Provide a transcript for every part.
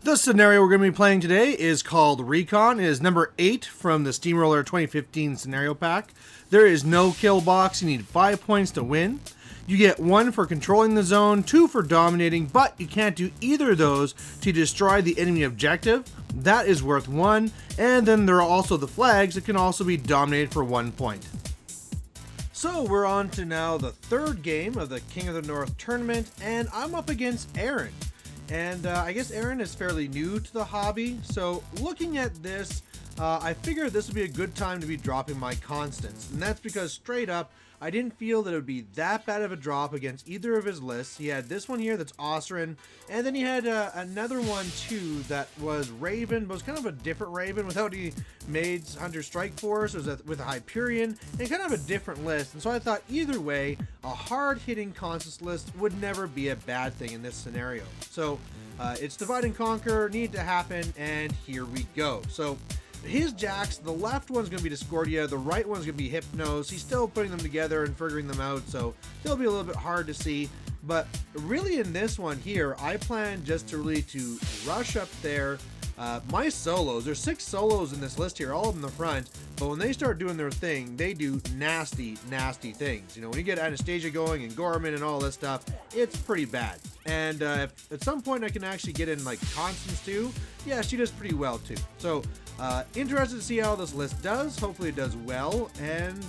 The scenario we're going to be playing today is called Recon. It is number 8 from the Steamroller 2015 scenario pack. There is no kill box. You need 5 points to win. You get 1 for controlling the zone, 2 for dominating, but you can't do either of those to destroy the enemy objective. That is worth 1. And then there are also the flags that can also be dominated for 1 point. So we're on to now the third game of the King of the North tournament, and I'm up against Aaron. And I guess Aaron is fairly new to the hobby, so looking at this, I figured this would be a good time to be dropping my Constance. And that's because straight up, I didn't feel that it would be that bad of a drop against either of his lists. He had this one here that's Ossyan, and then he had another one too that was Raven, but it was kind of a different Raven without any Maids Hunter Strike Force. It was with a Hyperion, and kind of a different list. And so I thought either way, a hard-hitting Constance list would never be a bad thing in this scenario. So it's divide and conquer, need to happen, and here we go. So his jacks, the left one's going to be Discordia, the right one's going to be Hypnos. He's still putting them together and figuring them out, so they'll be a little bit hard to see. But really in this one here, I plan just to really rush up there. My solos, there's 6 solos in this list here, all of them in the front, but when they start doing their thing, they do nasty, nasty things. You know, when you get Anastasia going and Gorman and all this stuff, it's pretty bad. And if at some point I can actually get in like Constance too, yeah, she does pretty well too. So interested to see how this list does. Hopefully it does well, and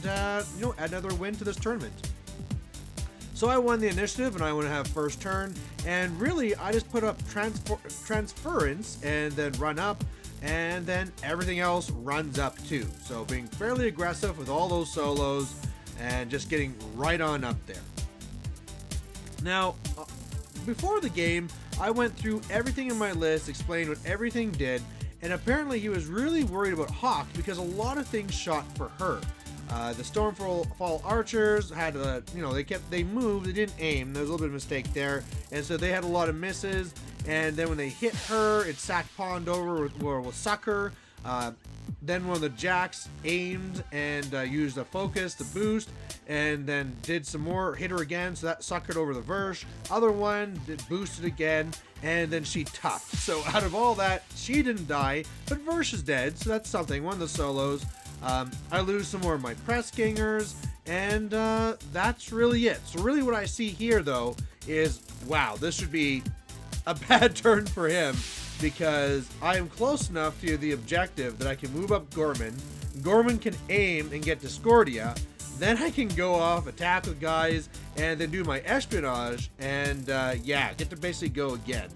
you know, add another win to this tournament. So I won the initiative, and I want to have first turn, and really I just put up transference and then run up, and then everything else runs up too. So being fairly aggressive with all those solos and just getting right on up there. Now before the game, I went through everything in my list, explained what everything did, and apparently he was really worried about Hawk because a lot of things shot for her. The Stormfall archers had you know, they moved, they didn't aim. There was a little bit of a mistake there, and so they had a lot of misses. And then when they hit her, it sack pawned over with Sucker. Then one of the jacks aimed and used a focus to boost, and then did some more, hit her again, so that suckered over the Versh. Other one did boosted again, and then she toughed. So out of all that, she didn't die, but Versh is dead, so that's something. One of the solos. I lose some more of my press gangers, and that's really it. So really what I see here though is, wow, this should be a bad turn for him, because I am close enough to the objective that I can move up Gorman. Gorman can aim and get Discordia. Then I can go off, attack with guys, and then do my espionage, and yeah, get to basically go again.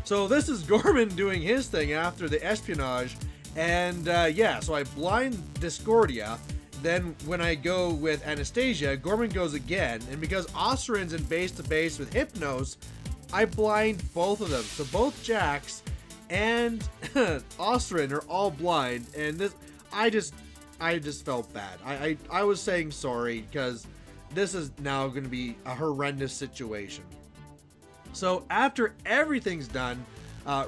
So this is Gorman doing his thing after the espionage. And yeah, so I blind Discordia. Then when I go with Anastasia, Gorman goes again. And because Ossyan's in base to base with Hypnos, I blind both of them. So both Jacks and Ossyan are all blind. And this, I just felt bad. I was saying sorry because this is now going to be a horrendous situation. So after everything's done,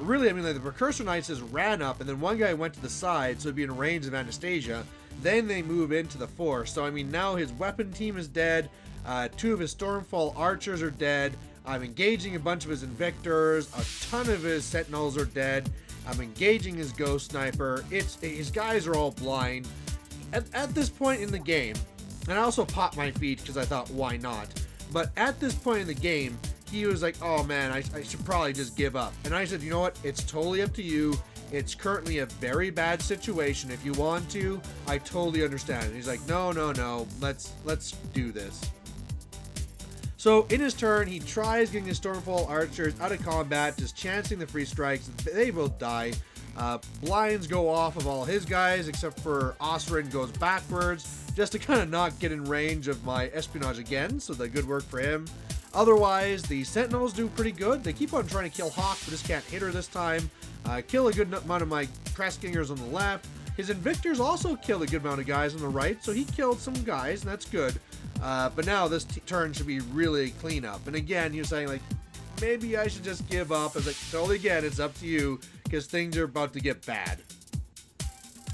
really, I mean, like the Precursor Knights just ran up, and then one guy went to the side, so it'd be in range of Anastasia. Then they move into the force. So, I mean, now his weapon team is dead. 2 of his Stormfall archers are dead. I'm engaging a bunch of his Invictors. A ton of his Sentinels are dead. I'm engaging his Ghost Sniper. His guys are all blind. At this point in the game, and I also popped my feet because I thought, why not? But at this point in the game, he was like, oh man, I should probably just give up. And I said, you know what? It's totally up to you. It's currently a very bad situation. If you want to, I totally understand. And he's like, no, let's do this. So in his turn, he tries getting the Stormfall archers out of combat, just chancing the free strikes. They both die. Blinds go off of all his guys, except for Ossyan goes backwards, just to kind of not get in range of my espionage again. So that good work for him. Otherwise, the Sentinels do pretty good. They keep on trying to kill Hawk, but just can't hit her this time. Kill a good amount of my press gangers on the left. His Invictors also killed a good amount of guys on the right, so he killed some guys, and that's good. But now this turn should be really clean up. And again, he was saying, like, maybe I should just give up. I was like, totally again, it's up to you, because things are about to get bad.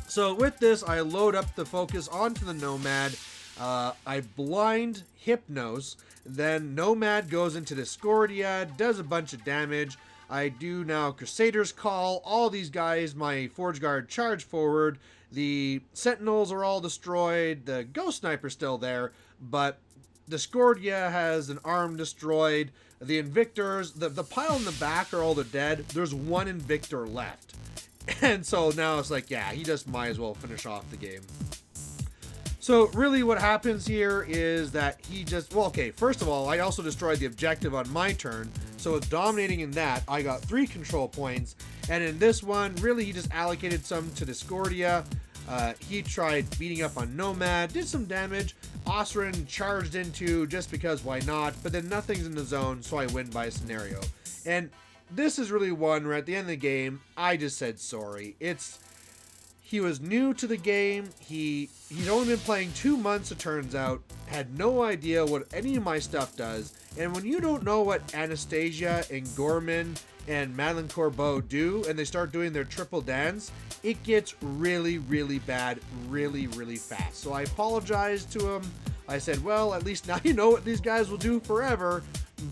So with this, I load up the focus onto the Nomad. I blind Hypnos. Then Nomad goes into Discordia, does a bunch of damage. I do now Crusader's Call. All these guys, my Forge Guard charge forward. The Sentinels are all destroyed. The Ghost Sniper's still there, but Discordia has an arm destroyed. The Invictors, the pile in the back are all the dead. There's one Invictor left. And so now it's like, yeah, he just might as well finish off the game. So really what happens here is that he just, well, okay, first of all, I also destroyed the objective on my turn. So with dominating in that, I got 3 control points. And in this one, really he just allocated some to Discordia. He tried beating up on Nomad, did some damage. Ossyan charged into just because why not, but then nothing's in the zone, so I win by a scenario. And this is really one where at the end of the game, I just said sorry. He was new to the game. He'd only been playing 2 months, it turns out. Had no idea what any of my stuff does. And when you don't know what Anastasia and Gorman and Madeline Corbeau do, and they start doing their triple dance, it gets really, really bad really, really fast. So I apologized to him. I said, well, at least now you know what these guys will do forever.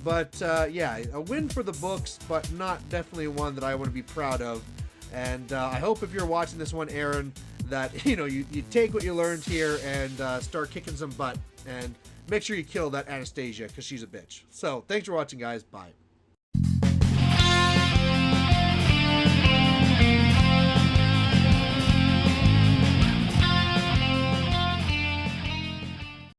But yeah, a win for the books, but not definitely one that I want to be proud of. And I hope if you're watching this one, Aaron, that you take what you learned here and start kicking some butt, and make sure you kill that Anastasia, because she's a bitch. So thanks for watching, guys. Bye.